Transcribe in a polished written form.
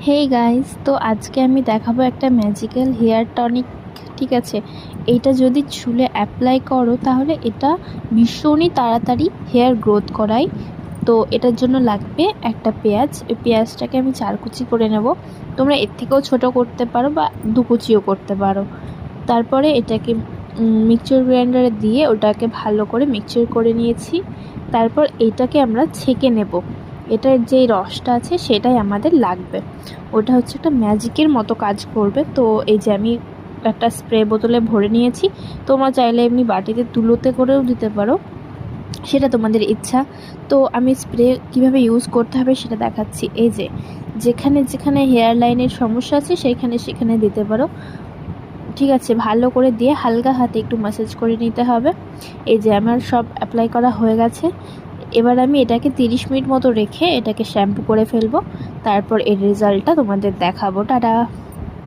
Hey guys, তো আজকে আমি দেখাবো একটা ম্যাজিক্যাল হেয়ার টনিক। ঠিক আছে, এইটা যদি চুলে অ্যাপ্লাই করো তাহলে এটা ভীষণই তাড়াতাড়ি হেয়ার গ্রোথ করায়। তো এটার জন্য লাগবে একটা পেঁয়াজ। এই পেঁয়াজটাকে আমি 4 কুচি করে নেব। তোমরা এর থেকেও ছোট করতে পারো বা 2 কুচিও করতে পারো। তারপরে এটাকে মিক্সচার গ্রাইন্ডারে দিয়ে ওটাকে ভালো করে মিক্সচার করে নিয়েছি। তারপর এইটাকে আমরা ছেঁকে নেব। এটার যেই রসটা আছে সেটাই আমাদের লাগবে। ওটা হচ্ছে একটা ম্যাজিকের মতো কাজ করবে। তো এই যে আমি একটা স্প্রে বোতলে ভরে নিয়েছি। তোমরা চাইলে এমনি বাটিতে তুলোতে করেও দিতে পারো, সেটা তোমাদের ইচ্ছা। তো আমি স্প্রে কিভাবে ইউজ করতে হবে সেটা দেখাচ্ছি। এই যে যেখানে যেখানে হেয়ার লাইনের সমস্যা আছে সেখানে দিতে পারো। ঠিক আছে, ভালো করে দিয়ে হালকা হাতে একটু ম্যাসাজ করে নিতে হবে। এই যে আমার সব অ্যাপ্লাই করা হয়ে গেছে। এবার আমি এটাকে 30 মিনিট মতো রেখে এটাকে শ্যাম্পু করে ফেলবো। তারপর এর রেজাল্টটা তোমাদের দেখাবো। টাটা।